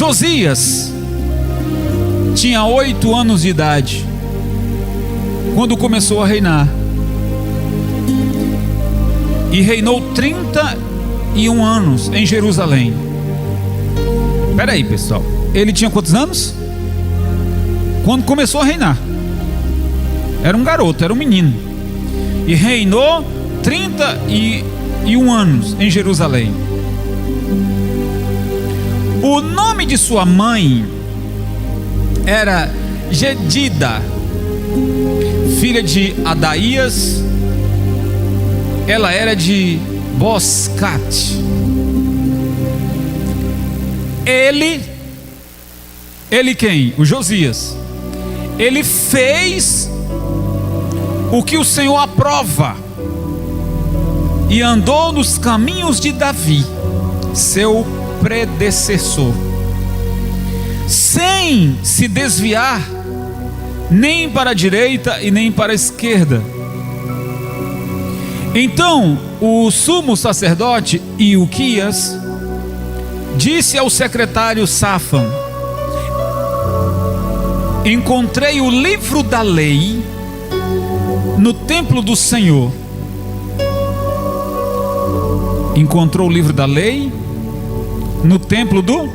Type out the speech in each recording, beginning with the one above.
Josias tinha 8 anos de idade quando começou a reinar, e reinou 31 anos em Jerusalém. Espera aí, pessoal, ele tinha quantos anos quando começou a reinar? Era um garoto, era um menino, e reinou 31 anos em Jerusalém. O nome de sua mãe era Jedida, filha de Adaías. Ela era de Boscate. Ele quem? O Josias. Ele fez o que o Senhor aprova e andou nos caminhos de Davi, seu predecessor, sem se desviar nem para a direita e nem para a esquerda. Então o sumo sacerdote Ilquias disse ao secretário Safan: encontrei o livro da lei no templo do Senhor. Encontrou o livro da lei no templo do...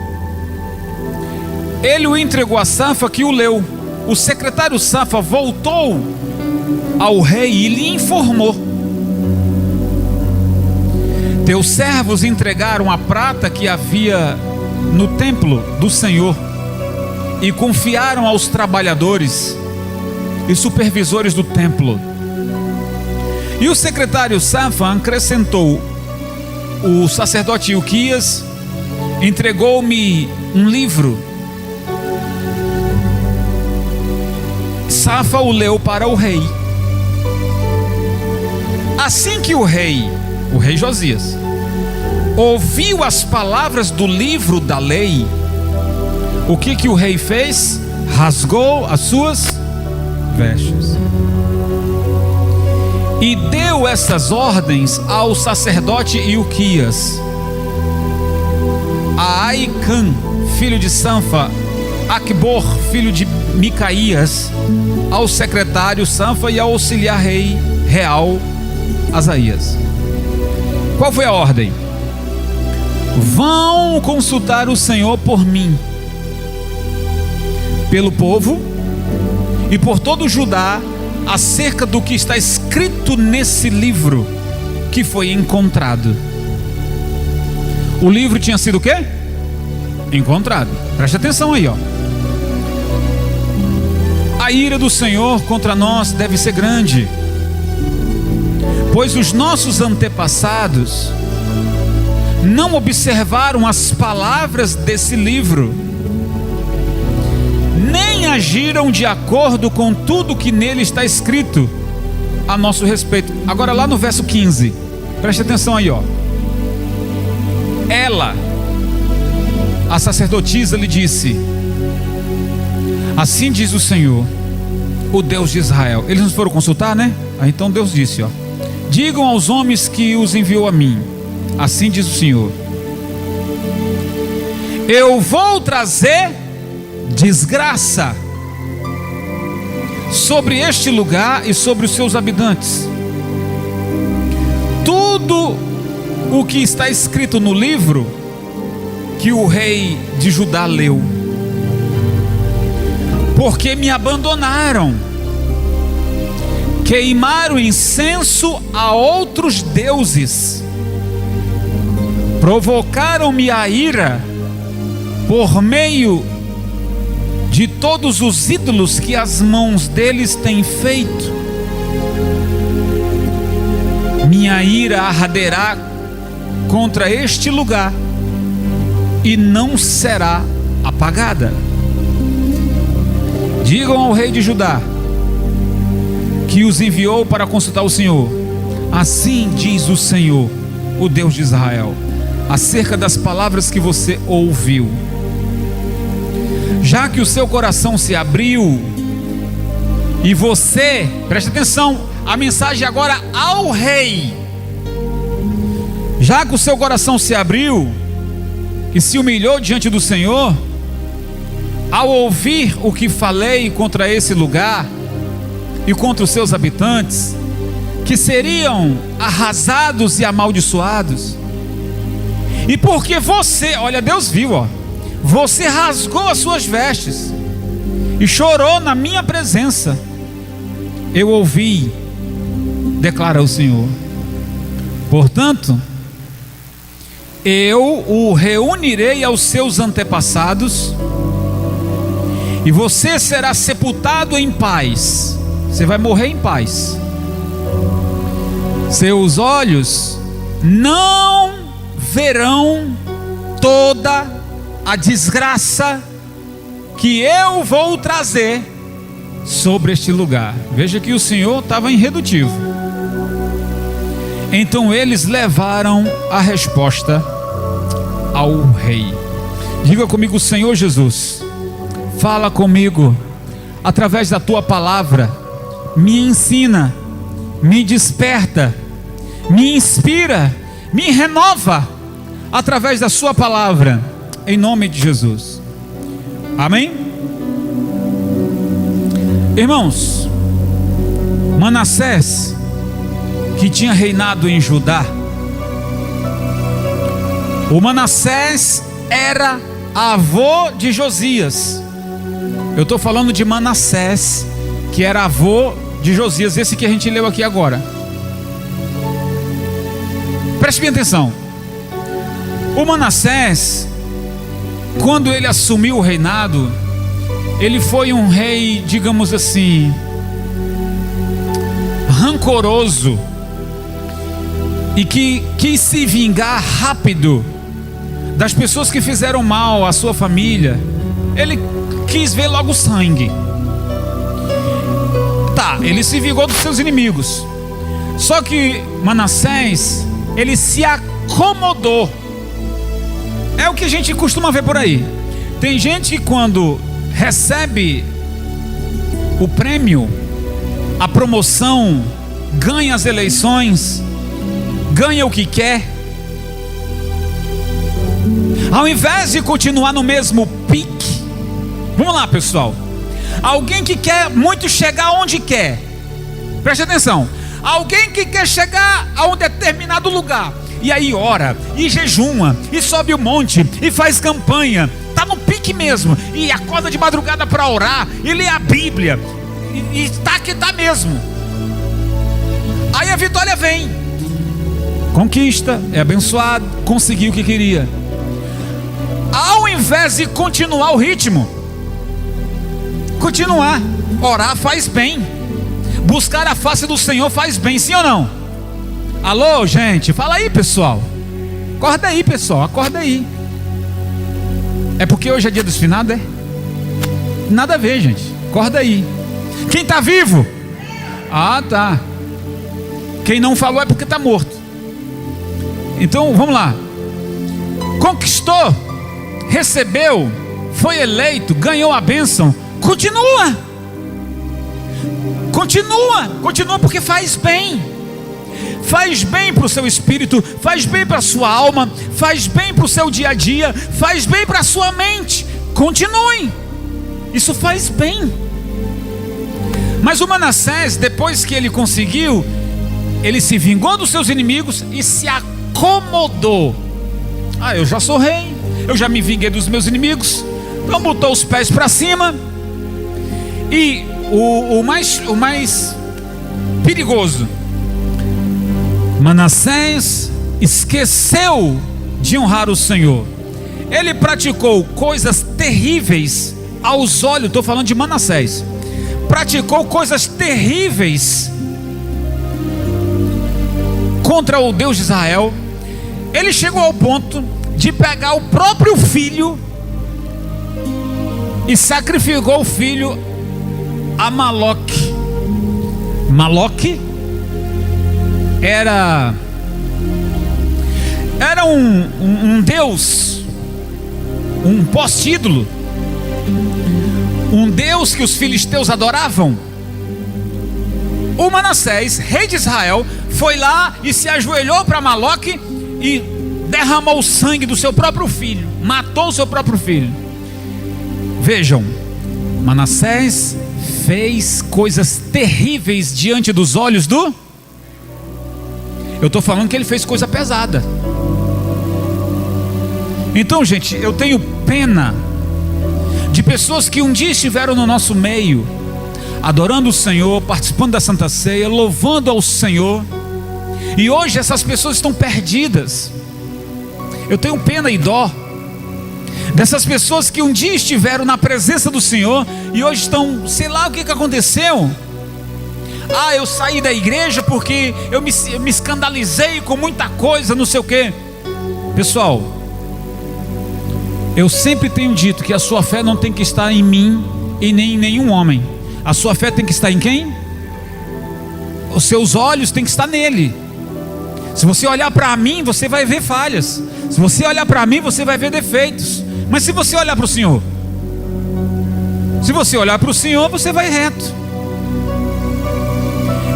Ele o entregou a Safa, que o leu. O secretário Safa voltou ao rei e lhe informou: teus servos entregaram a prata que havia no templo do Senhor e confiaram aos trabalhadores e supervisores do templo. E o secretário Safan acrescentou: o sacerdote Ilquias entregou-me um livro. Safa o leu para o rei. Assim que o rei Josias ouviu as palavras do livro da lei, o que o rei fez? Rasgou as suas vestes e deu essas ordens ao sacerdote Ilquias, a Aicã, filho de Sanfa, Aquibor, filho de Micaías, ao secretário Sanfa e ao auxiliar real Asaías. Qual foi a ordem? Vão consultar o Senhor por mim, pelo povo e por todo Judá, acerca do que está escrito nesse livro que foi encontrado. O livro tinha sido o quê? Encontrado. Preste atenção aí, ó. A ira do Senhor contra nós deve ser grande, pois os nossos antepassados não observaram as palavras desse livro, nem agiram de acordo com tudo que nele está escrito a nosso respeito. Agora lá no verso 15, preste atenção aí, ó. Ela, a sacerdotisa, lhe disse: assim diz o Senhor, o Deus de Israel. Eles nos foram consultar, né? Então Deus disse, ó: digam aos homens que os enviou a mim, assim diz o Senhor, eu vou trazer desgraça sobre este lugar e sobre os seus habitantes. Tudo o que está escrito no livro que o rei de Judá leu, porque me abandonaram, queimaram incenso a outros deuses, provocaram-me a ira por meio de todos os ídolos que as mãos deles têm feito. Minha ira arderá contra este lugar e não será apagada. Digam ao rei de Judá que os enviou para consultar o Senhor: assim diz o Senhor, o Deus de Israel, acerca das palavras que você ouviu. Já que o seu coração se abriu e você, preste atenção, a mensagem agora ao rei. Já que o seu coração se abriu e se humilhou diante do Senhor, ao ouvir o que falei contra esse lugar e contra os seus habitantes, que seriam arrasados e amaldiçoados, e porque você, olha, Deus viu, ó, você rasgou as suas vestes e chorou na minha presença, eu ouvi, declara o Senhor. Portanto, eu o reunirei aos seus antepassados, e você será sepultado em paz. Você vai morrer em paz. Seus olhos não verão toda a desgraça que eu vou trazer sobre este lugar. Veja que o Senhor estava irredutivo. Então eles levaram a resposta ao rei. Diga comigo: Senhor Jesus, fala comigo através da tua palavra, me ensina, me desperta, me inspira, me renova através da sua palavra, em nome de Jesus. Amém? Irmãos, Manassés, que tinha reinado em Judá, o Manassés era avô de Josias. Eu estou falando de Manassés, que era avô de Josias, esse que a gente leu aqui agora. Preste bem atenção. O Manassés, quando ele assumiu o reinado, ele foi um rei, digamos assim, rancoroso, e que quis se vingar rápido das pessoas que fizeram mal à sua família. Ele quis ver logo sangue. Tá, ele se vingou dos seus inimigos. Só que Manassés, ele se acomodou. É o que a gente costuma ver por aí. Tem gente que quando recebe o prêmio, a promoção, ganha as eleições, ganha o que quer, ao invés de continuar no mesmo pique. Vamos lá, pessoal. Alguém que quer muito chegar onde quer, preste atenção. Alguém que quer chegar a um determinado lugar, e aí ora, e jejuma, e sobe o monte, e faz campanha, está no pique mesmo, e acorda de madrugada para orar, e lê a Bíblia, e está que está mesmo. Aí a vitória vem, conquista, é abençoado, conseguiu o que queria. Ao invés de continuar o ritmo, continuar, orar faz bem, buscar a face do Senhor faz bem, sim ou não? Alô, gente, fala aí, pessoal. Acorda aí, pessoal, acorda aí. É porque hoje é dia dos finados, é? Nada a ver, gente, acorda aí. Quem está vivo? Ah, tá. Quem não falou é porque está morto. Então, vamos lá. Conquistou, recebeu, foi eleito, ganhou a bênção. Continua. Continua porque faz bem. Faz bem para o seu espírito, faz bem para a sua alma, faz bem para o seu dia a dia, faz bem para a sua mente. Continue. Isso faz bem. Mas o Manassés, depois que ele conseguiu, ele se vingou dos seus inimigos e se acomodou. Ah, eu já sou rei, eu já me vinguei dos meus inimigos. Então botou os pés para cima. E o mais perigoso, Manassés esqueceu de honrar o Senhor. Ele praticou coisas terríveis aos olhos, estou falando de Manassés. Praticou coisas terríveis contra o Deus de Israel. Ele chegou ao ponto de pegar o próprio filho e sacrificou o filho a Maloque. Maloque era um deus, um poste-ídolo, um deus que os filisteus adoravam. O Manassés, rei de Israel, foi lá e se ajoelhou para Maloque e derramou o sangue do seu próprio filho, matou o seu próprio filho. Vejam, Manassés fez coisas terríveis diante dos olhos do... Eu estou falando que ele fez coisa pesada. Então, gente, eu tenho pena de pessoas que um dia estiveram no nosso meio, adorando o Senhor, participando da Santa Ceia, louvando ao Senhor, e hoje essas pessoas estão perdidas. Eu tenho pena e dó dessas pessoas que um dia estiveram na presença do Senhor e hoje estão, sei lá o que aconteceu. Eu saí da igreja porque eu me escandalizei com muita coisa, não sei o que. Pessoal, eu sempre tenho dito que a sua fé não tem que estar em mim e nem em nenhum homem. A sua fé tem que estar em quem? Os seus olhos têm que estar nele. Se você olhar para mim, você vai ver falhas. Se você olhar para mim, você vai ver defeitos. Mas se você olhar para o Senhor, você vai reto.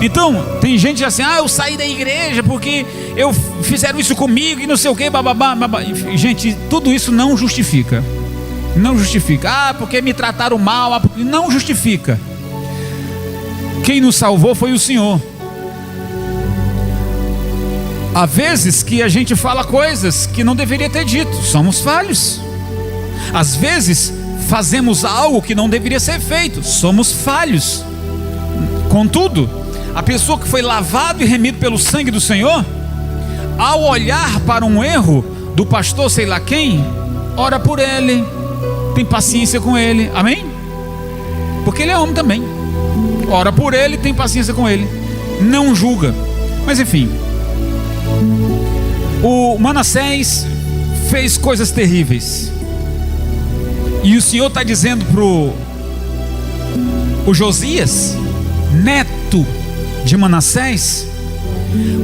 Então, tem gente assim, eu saí da igreja porque fizeram isso comigo e não sei o que, bababá. Gente, tudo isso não justifica. Não justifica. Porque me trataram mal. Não justifica. Quem nos salvou foi o Senhor. Há vezes que a gente fala coisas que não deveria ter dito. Somos falhos. Às vezes fazemos algo que não deveria ser feito. Somos falhos. Contudo, a pessoa que foi lavado e remido pelo sangue do Senhor, ao olhar para um erro do pastor sei lá quem, ora por ele, tem paciência com ele, amém? Porque ele é homem também. Ora por ele, tem paciência com ele, não julga. Mas enfim, o Manassés fez coisas terríveis, e o Senhor está dizendo para o Josias, neto de Manassés,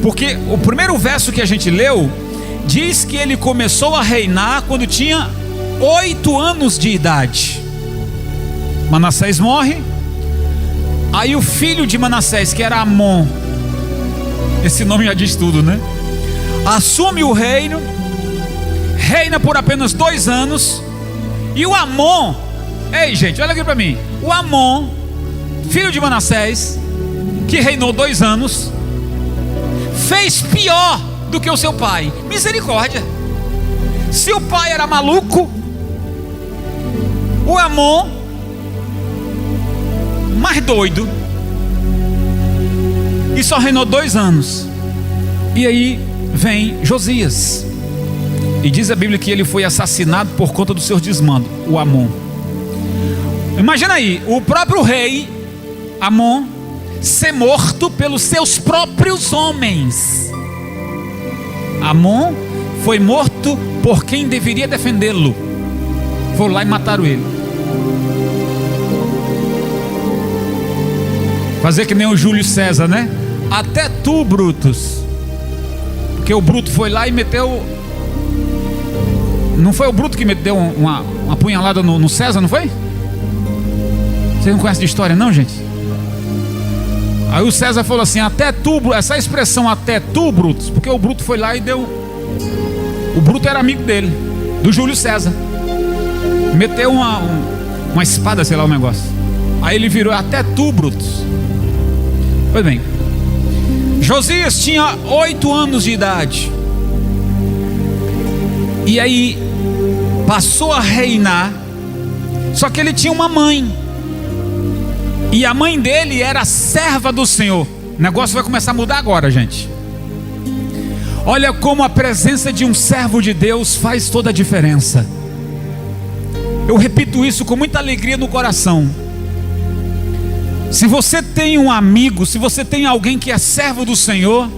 porque o primeiro verso que a gente leu diz que ele começou a reinar quando tinha 8 anos de idade. Manassés morre, aí o filho de Manassés, que era Amon, esse nome já diz tudo, né? Assume o reino, reina por apenas 2 anos, e o Amon, ei gente, olha aqui para mim, o Amon, filho de Manassés, que reinou 2 anos, fez pior do que o seu pai. Misericórdia. Se o pai era maluco, o Amon, mais doido, e só reinou 2 anos. E aí vem Josias, e diz a Bíblia que ele foi assassinado por conta dos seus desmandos, o Amon. Imagina aí, o próprio rei Amon ser morto pelos seus próprios homens. Amon foi morto por quem deveria defendê-lo. Foram lá e mataram ele. Fazer que nem o Júlio César, né? Até tu, Brutus. Porque o Bruto foi lá e meteu... Não foi o Bruto que meteu uma punhalada no César, não foi? Vocês não conhecem de história não, gente? Aí o César falou assim, até tu, essa expressão até tu, Brutus, porque o Bruto foi lá e deu... O Bruto era amigo dele, do Júlio César. Meteu uma espada, sei lá, um negócio. Aí ele virou, até tu, Brutus. Pois bem, Josias tinha 8 anos de idade, e aí passou a reinar. Só que ele tinha uma mãe, e a mãe dele era serva do Senhor. O negócio vai começar a mudar agora, gente. Olha como a presença de um servo de Deus faz toda a diferença. Eu repito isso com muita alegria no coração. Se você tem um amigo, se você tem alguém que é servo do Senhor,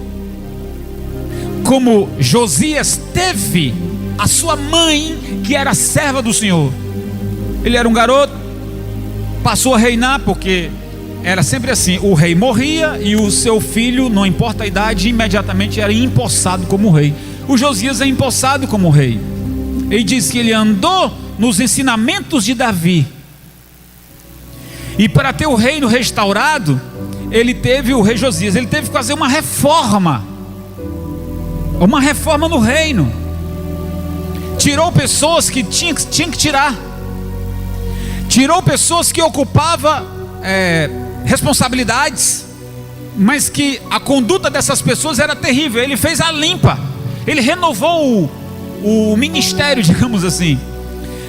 como Josias teve a sua mãe, que era serva do Senhor. Ele era um garoto, passou a reinar, porque era sempre assim, o rei morria e o seu filho, não importa a idade, imediatamente era empossado como rei. O Josias é empossado como rei. Ele diz que ele andou nos ensinamentos de Davi, e para ter o reino restaurado, o rei Josias, ele teve que fazer uma reforma no reino. Tirou pessoas que tinha que tirar, tirou pessoas que ocupavam responsabilidades, mas que a conduta dessas pessoas era terrível. Ele fez a limpa, ele renovou o ministério, digamos assim.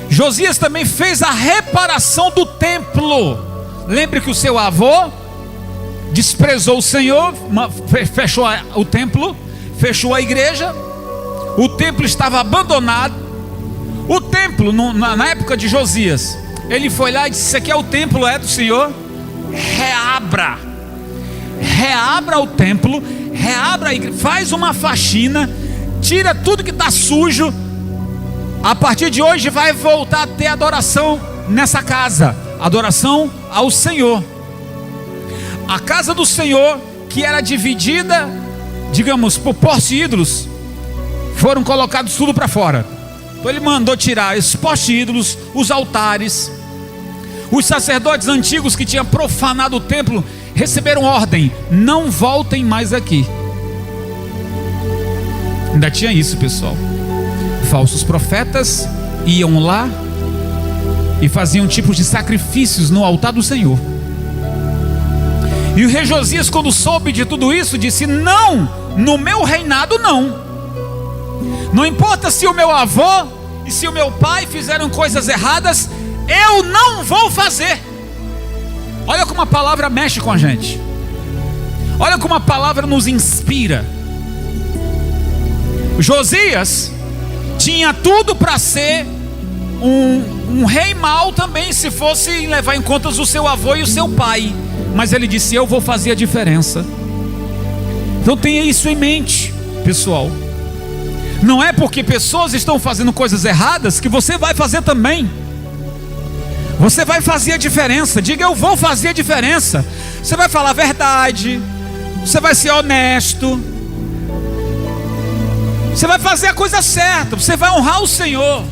Josias também fez a reparação do templo. Lembre que o seu avô desprezou o Senhor, fechou o templo, fechou a igreja, o templo estava abandonado. O templo, na época de Josias, ele foi lá e disse: isso aqui é o templo, é do Senhor, reabra o templo, reabra a igreja, faz uma faxina, tira tudo que está sujo. A partir de hoje vai voltar a ter adoração nessa casa, adoração ao Senhor. A casa do Senhor, que era dividida, digamos, por postes ídolos, foram colocados tudo para fora. Então ele mandou tirar os postes ídolos, os altares. Os sacerdotes antigos que tinham profanado o templo receberam ordem: não voltem mais aqui. Ainda tinha isso, pessoal. Falsos profetas iam lá e faziam tipos de sacrifícios no altar do Senhor. E o rei Josias, quando soube de tudo isso, disse: não, no meu reinado não. Não importa se o meu avô e se o meu pai fizeram coisas erradas, eu não vou fazer. Olha como a palavra mexe com a gente. Olha como a palavra nos inspira. Josias tinha tudo para ser um rei mau também, se fosse levar em conta o seu avô e o seu pai. Mas ele disse: eu vou fazer a diferença. Então tenha isso em mente, pessoal. Não é porque pessoas estão fazendo coisas erradas que você vai fazer também. Você vai fazer a diferença. Diga: eu vou fazer a diferença. Você vai falar a verdade, você vai ser honesto, você vai fazer a coisa certa, você vai honrar o Senhor.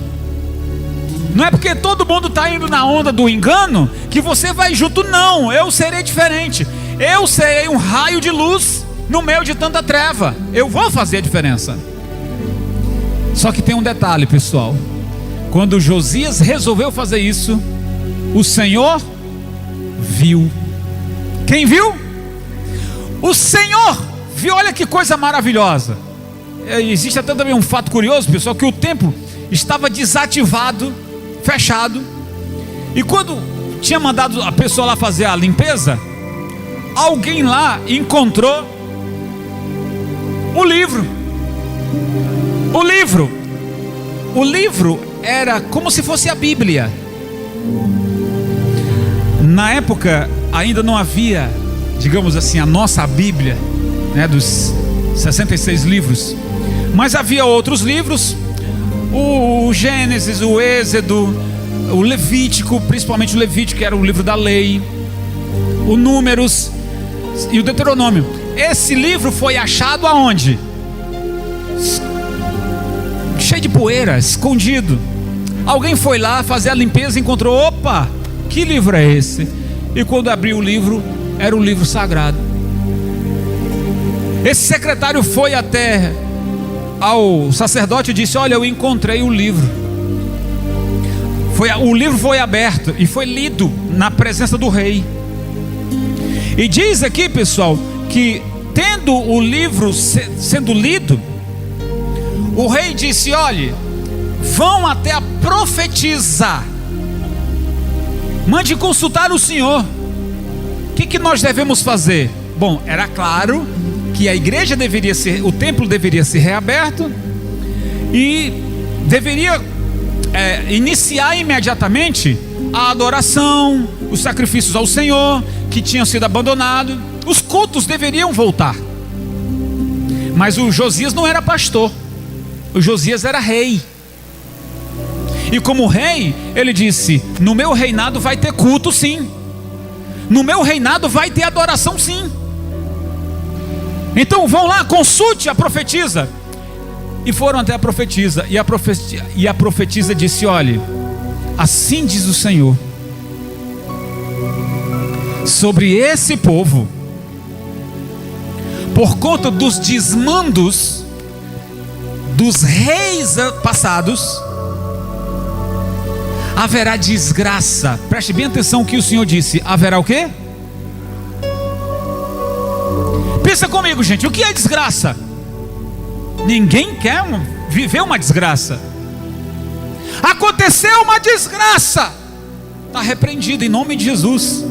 Não é porque todo mundo está indo na onda do engano que você vai junto. Não, eu serei diferente. Eu serei um raio de luz no meio de tanta treva. Eu vou fazer a diferença. Só que tem um detalhe, pessoal. Quando Josias resolveu fazer isso, o Senhor viu. Quem viu? O Senhor viu. Olha que coisa maravilhosa. Existe até também um fato curioso, pessoal, que o templo estava desativado, fechado. E quando tinha mandado a pessoa lá fazer a limpeza, alguém lá encontrou o livro. O livro era como se fosse a Bíblia. Na época ainda não havia, digamos assim, a nossa Bíblia, né, dos 66 livros. Mas havia outros livros, o Gênesis, o Êxodo, o Levítico, principalmente o Levítico, que era o livro da lei, o Números e o Deuteronômio. Esse livro foi achado aonde? Cheio de poeira, escondido. Alguém foi lá fazer a limpeza e encontrou: opa, que livro é esse? E quando abriu o livro, era o livro sagrado. Esse secretário foi até ao sacerdote e disse: olha, eu encontrei o livro. O livro foi aberto e foi lido na presença do rei. E diz aqui, pessoal, que tendo o livro sendo lido, o rei disse: olhe, vão até a profetisa, mande consultar o Senhor. O que nós devemos fazer? Bom, era claro que a igreja deveria ser, o templo deveria ser reaberto e deveria iniciar imediatamente a adoração, os sacrifícios ao Senhor que tinham sido abandonados. Os cultos deveriam voltar. Mas o Josias não era pastor, o Josias era rei. E como rei, ele disse: no meu reinado vai ter culto, sim. No meu reinado vai ter adoração, sim. Então vão lá, consulte a profetisa. E foram até a profetisa. E a profetisa disse: olhe, assim diz o Senhor sobre esse povo, por conta dos desmandos dos reis passados, haverá desgraça. Preste bem atenção que o Senhor disse: haverá o quê? Pensa comigo, gente, o que é desgraça? Ninguém quer viver uma desgraça. Aconteceu uma desgraça, está repreendido em nome de Jesus.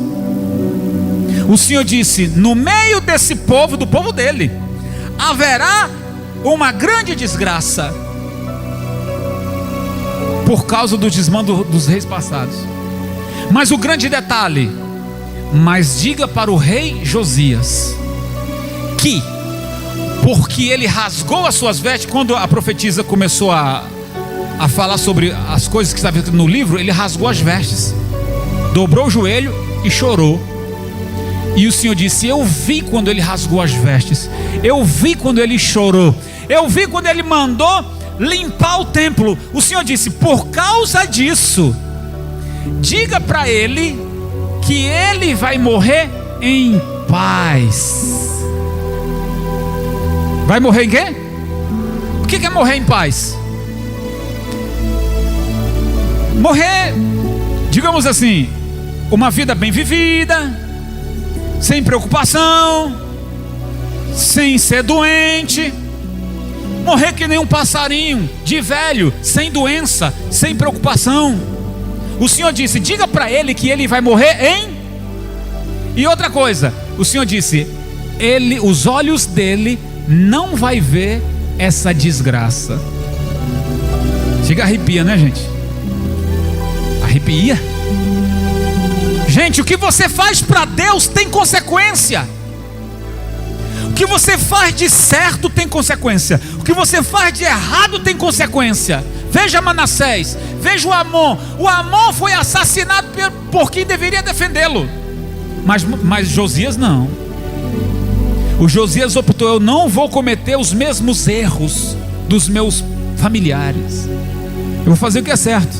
O Senhor disse: no meio desse povo, do povo dele, haverá uma grande desgraça, por causa do desmando dos reis passados. Mas o grande detalhe: mas diga para o rei Josias que, porque ele rasgou as suas vestes. Quando a profetisa começou a falar sobre as coisas que estavam no livro, ele rasgou as vestes, dobrou o joelho e chorou. E o Senhor disse: eu vi quando ele rasgou as vestes, eu vi quando ele chorou, eu vi quando ele mandou limpar o templo. O Senhor disse: por causa disso, diga para ele que ele vai morrer em paz. Vai morrer em quê? O que é morrer em paz? Morrer, digamos assim, uma vida bem vivida, sem preocupação, sem ser doente. Morrer que nem um passarinho, de velho, sem doença, sem preocupação. O Senhor disse: diga para ele que ele vai morrer em... E outra coisa, o Senhor disse: os olhos dele não vai ver essa desgraça. Chega, arrepia, né, gente? Arrepia. Gente, o que você faz para Deus tem consequência. O que você faz de certo tem consequência. O que você faz de errado tem consequência. Veja Manassés, veja o Amon. O Amon foi assassinado por quem deveria defendê-lo, mas Josias não. O Josias optou: eu não vou cometer os mesmos erros dos meus familiares, eu vou fazer o que é certo.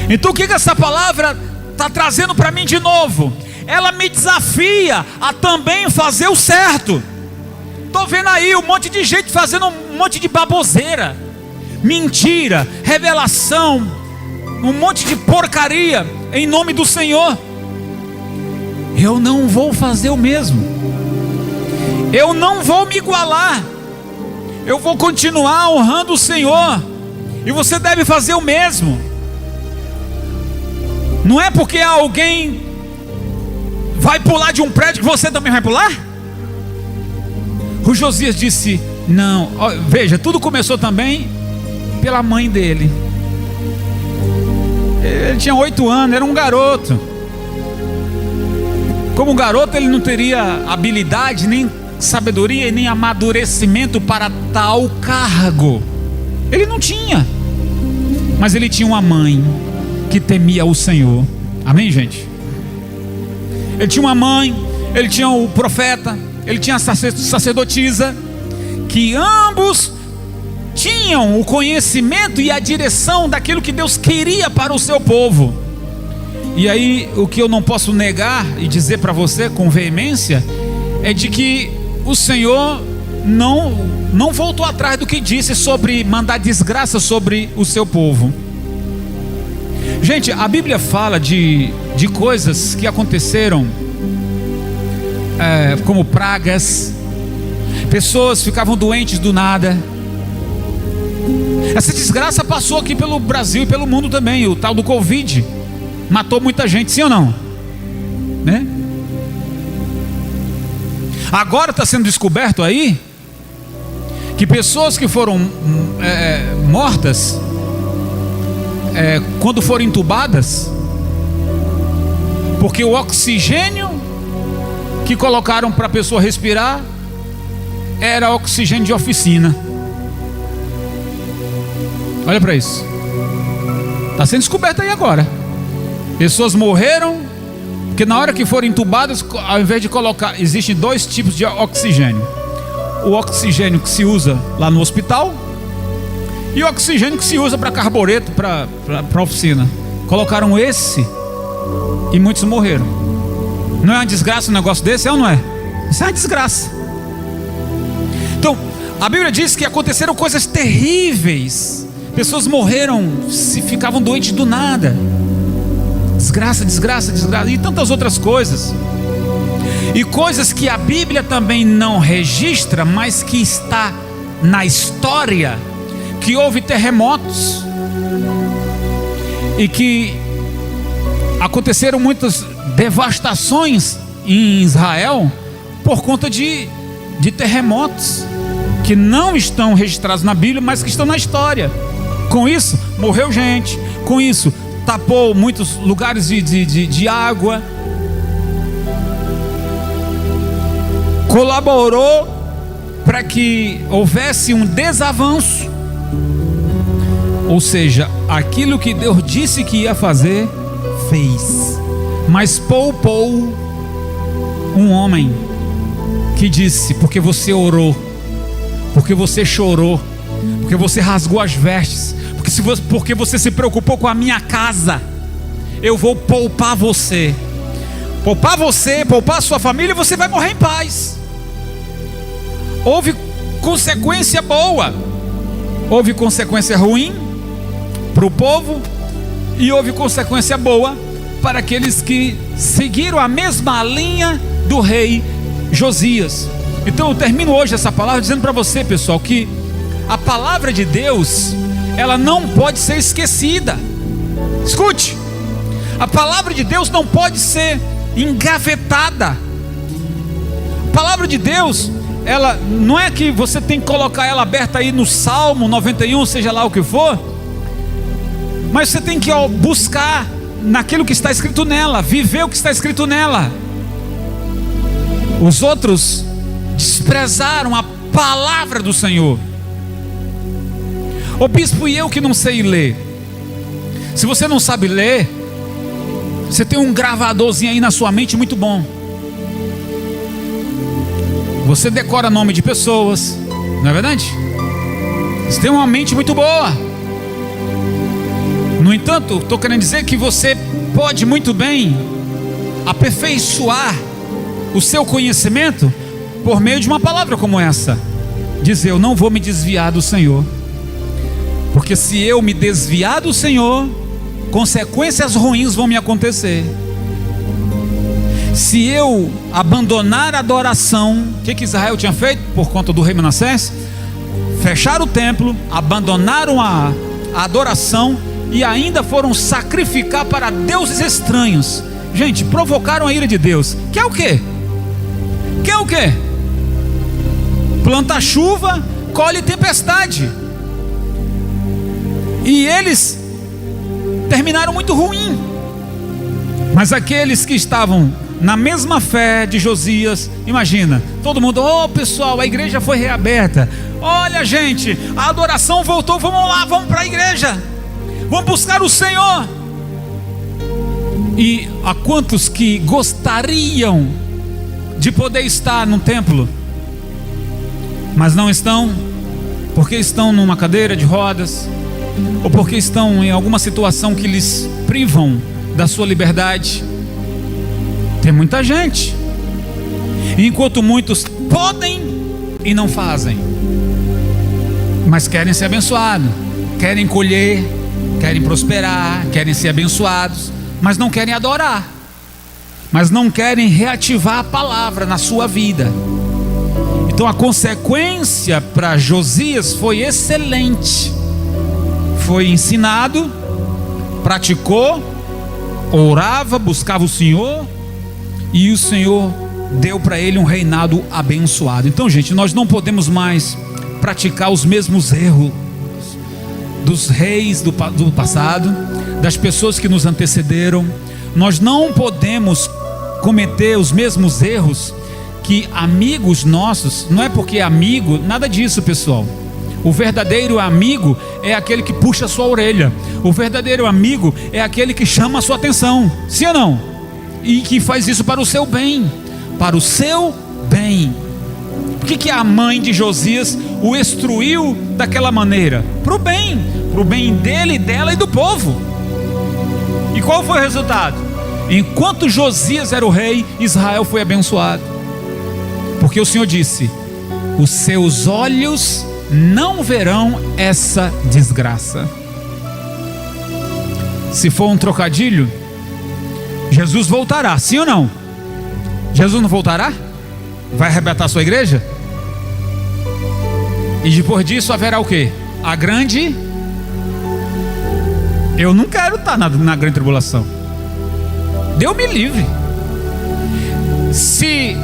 Então o que essa palavra está trazendo para mim de novo? Ela me desafia a também fazer o certo. Estou vendo aí um monte de gente fazendo um monte de baboseira, mentira, revelação, um monte de porcaria em nome do Senhor. Eu não vou fazer o mesmo. Eu não vou me igualar. Eu vou continuar honrando o Senhor. E você deve fazer o mesmo. Não é porque alguém vai pular de um prédio que você também vai pular. O Josias disse: não, veja, tudo começou também pela mãe dele. Ele tinha 8 anos, era um garoto. Como garoto, ele não teria habilidade, nem sabedoria e nem amadurecimento para tal cargo. Ele não tinha. Mas ele tinha uma mãe que temia o Senhor. Amém, gente? Ele tinha uma mãe, ele tinha o profeta, ele tinha a sacerdotisa, que ambos tinham o conhecimento e a direção daquilo que Deus queria para o seu povo. E aí, o que eu não posso negar e dizer para você com veemência é de que o Senhor não voltou atrás do que disse sobre mandar desgraça sobre o seu povo. Gente, a Bíblia fala de coisas que aconteceram, como pragas. Pessoas ficavam doentes do nada. Essa desgraça passou aqui pelo Brasil e pelo mundo também. O tal do Covid matou muita gente, sim ou não? Né? Agora está sendo descoberto aí que pessoas que foram mortas, quando foram entubadas, porque o oxigênio que colocaram para a pessoa respirar era oxigênio de oficina. Olha para isso. Está sendo descoberto aí agora. Pessoas morreram porque na hora que foram entubadas, ao invés de colocar, existem 2 tipos de oxigênio: o oxigênio que se usa lá no hospital e o oxigênio que se usa para carbureto, para oficina. Colocaram esse e muitos morreram. Não é uma desgraça um negócio desse, é ou não é? Isso é uma desgraça. Então, a Bíblia diz que aconteceram coisas terríveis Pessoas morreram, se ficavam doentes do nada. Desgraça, desgraça, desgraça, e tantas outras coisas. E coisas que a Bíblia também não registra, mas que está na história, que houve terremotos, e que aconteceram muitas devastações em Israel, por conta de terremotos, que não estão registrados na Bíblia, mas que estão na história. Com isso, morreu gente, com isso, tapou muitos lugares de água, colaborou para que houvesse um desavanço, ou seja, aquilo que Deus disse que ia fazer, fez, mas poupou um homem que disse: porque você orou, porque você chorou, porque você rasgou as vestes, porque você se preocupou com a minha casa, eu vou poupar você, poupar a sua família, e você vai morrer em paz. Houve consequência boa, houve consequência ruim para o povo, e houve consequência boa para aqueles que seguiram a mesma linha do rei Josias. Então eu termino hoje essa palavra dizendo para você, pessoal, que a palavra de Deus, ela não pode ser esquecida. Escute, a palavra de Deus não pode ser engavetada. A palavra de Deus, ela não é que você tem que colocar ela aberta aí no Salmo 91, seja lá o que for, mas você tem que buscar naquilo que está escrito nela, viver o que está escrito nela. Os outros desprezaram a palavra do Senhor. Ô bispo, e eu que não sei ler? Se você não sabe ler, você tem um gravadorzinho aí na sua mente muito bom. Você decora nome de pessoas, não é verdade? Você tem uma mente muito boa. No entanto, estou querendo dizer que você pode muito bem aperfeiçoar o seu conhecimento por meio de uma palavra como essa. Dizer: eu não vou me desviar do Senhor, porque se eu me desviar do Senhor, consequências ruins vão me acontecer. Se eu abandonar a adoração, o que Israel tinha feito por conta do rei Manassés? Fecharam o templo, abandonaram a adoração e ainda foram sacrificar para deuses estranhos. Gente, provocaram a ira de Deus. Quer o quê? Quer o quê? Planta chuva, colhe tempestade. E eles terminaram muito ruim. Mas aqueles que estavam na mesma fé de Josias, imagina, todo mundo: ô pessoal, a igreja foi reaberta. Olha gente, a adoração voltou, vamos lá, vamos para a igreja, vamos buscar o Senhor. E a quantos que gostariam de poder estar no templo, mas não estão, porque estão numa cadeira de rodas, ou porque estão em alguma situação que lhes privam da sua liberdade. Tem muita gente, enquanto muitos podem e não fazem, mas querem ser abençoados, querem colher, querem prosperar, querem ser abençoados, mas não querem adorar, mas não querem reativar a palavra na sua vida. Então a consequência para Josias foi excelente. Foi ensinado, praticou, orava, buscava o Senhor, e o Senhor deu para ele um reinado abençoado. Então, gente, nós não podemos mais praticar os mesmos erros dos reis do passado, das pessoas que nos antecederam. Nós não podemos cometer os mesmos erros que amigos nossos. Não é porque é amigo, nada disso, pessoal. O verdadeiro amigo é aquele que puxa a sua orelha. O verdadeiro amigo é aquele que chama a sua atenção, sim ou não? E que faz isso para o seu bem, para o seu bem. Por que a mãe de Josias o instruiu daquela maneira? Para o bem dele, dela e do povo. E qual foi o resultado? Enquanto Josias era o rei, Israel foi abençoado, porque o Senhor disse: os seus olhos não verão essa desgraça. Se for um trocadilho, Jesus voltará, sim ou não? Jesus não voltará? Vai arrebatar a sua igreja? E depois disso haverá o quê? A grande... Eu não quero estar na grande tribulação. Deus me livre. Se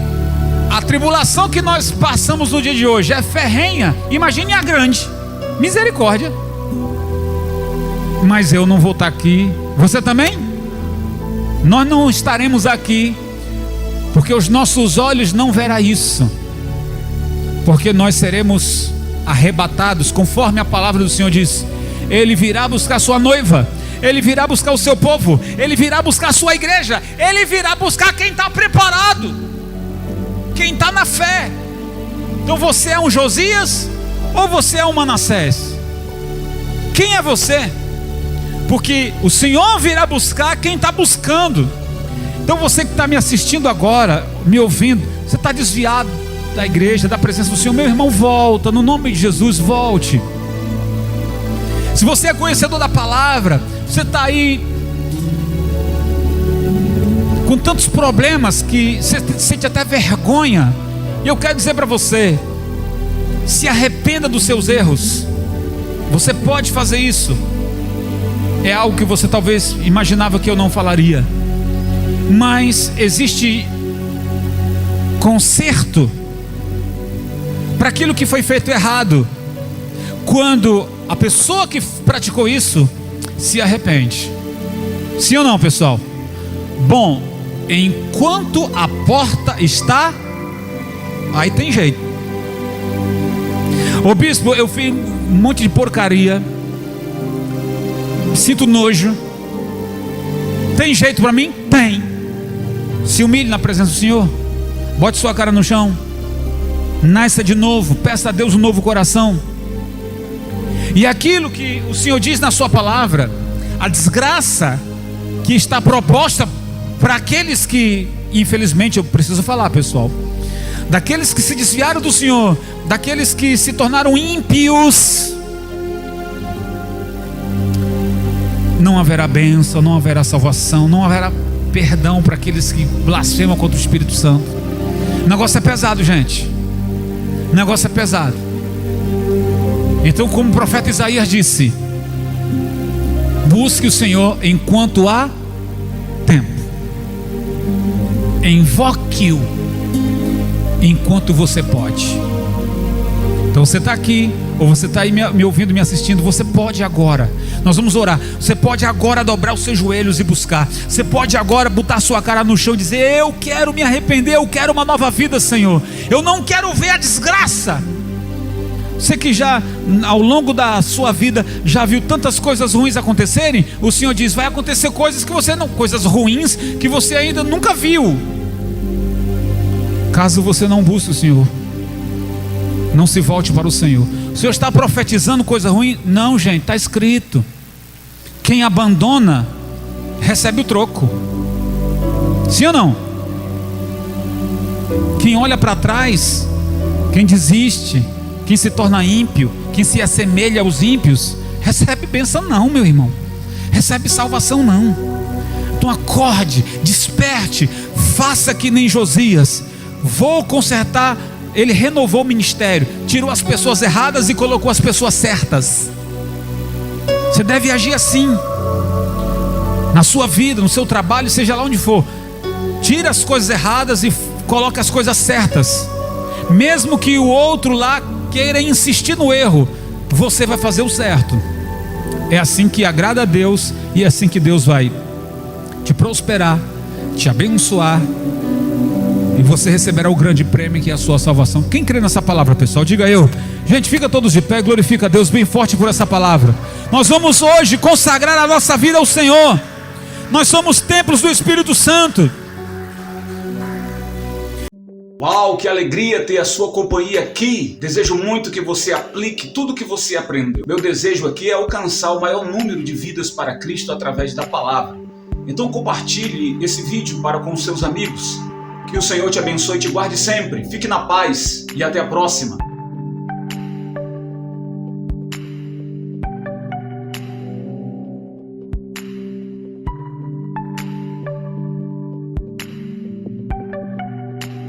a tribulação que nós passamos no dia de hoje é ferrenha, imagine a grande. Misericórdia. Mas eu não vou estar aqui. Você também? Nós não estaremos aqui, porque os nossos olhos não verão isso, porque nós seremos arrebatados, conforme a palavra do Senhor diz. Ele virá buscar sua noiva, Ele virá buscar o seu povo, Ele virá buscar a sua igreja, Ele virá buscar quem está preparado, quem está na fé. Então você é um Josias ou você é um Manassés? Quem é você? Porque o Senhor virá buscar quem está buscando. Então você que está me assistindo agora, me ouvindo, você está desviado da igreja, da presença do Senhor, meu irmão, volta, no nome de Jesus, volte. Se você é conhecedor da palavra, você está aí com tantos problemas que você sente até vergonha, e eu quero dizer para você: se arrependa dos seus erros. Você pode fazer isso. É algo que você talvez imaginava que eu não falaria, mas existe conserto para aquilo que foi feito errado, quando a pessoa que praticou isso se arrepende. Sim ou não, pessoal? Bom, enquanto a porta está, aí tem jeito. Ô bispo, eu fiz um monte de porcaria, sinto nojo. Tem jeito para mim? Tem. Se humilhe na presença do Senhor, bote sua cara no chão, nasça de novo, peça a Deus um novo coração. E aquilo que o Senhor diz na sua palavra, a desgraça que está proposta para aqueles que, infelizmente eu preciso falar, pessoal, daqueles que se desviaram do Senhor, daqueles que se tornaram ímpios, não haverá bênção, não haverá salvação, não haverá perdão para aqueles que blasfemam contra o Espírito Santo. O negócio é pesado, gente. O negócio é pesado. Então, como o profeta Isaías disse, busque o Senhor enquanto há tempo, invoque-o enquanto você pode. Então você está aqui, ou você está aí me ouvindo, me assistindo, você pode agora, nós vamos orar, você pode agora dobrar os seus joelhos e buscar, você pode agora botar sua cara no chão e dizer: eu quero me arrepender, eu quero uma nova vida, Senhor, eu não quero ver a desgraça. Você que já ao longo da sua vida já viu tantas coisas ruins acontecerem, o Senhor diz: vai acontecer coisas que você não, coisas ruins que você ainda nunca viu. Caso você não busque o Senhor, não se volte para o Senhor. O Senhor está profetizando coisa ruim? Não, gente, está escrito: quem abandona recebe o troco. Sim ou não? Quem olha para trás, quem desiste, quem se torna ímpio, quem se assemelha aos ímpios, recebe bênção não, meu irmão. Recebe salvação não. Então acorde, desperte, faça que nem Josias. Vou consertar. Ele renovou o ministério, tirou as pessoas erradas e colocou as pessoas certas. Você deve agir assim na sua vida, no seu trabalho, seja lá onde for. Tira as coisas erradas e coloca as coisas certas. Mesmo que o outro lá queira insistir no erro, você vai fazer o certo. É assim que agrada a Deus, e é assim que Deus vai te prosperar, te abençoar, e você receberá o grande prêmio, que é a sua salvação. Quem crê nessa palavra, pessoal? Diga eu. Gente, fica todos de pé, glorifica a Deus bem forte por essa palavra. Nós vamos hoje consagrar a nossa vida ao Senhor. Nós somos templos do Espírito Santo. Uau, que alegria ter a sua companhia aqui. Desejo muito que você aplique tudo que você aprendeu. Meu desejo aqui é alcançar o maior número de vidas para Cristo através da palavra. Então compartilhe esse vídeo para com seus amigos. Que o Senhor te abençoe e te guarde sempre. Fique na paz e até a próxima.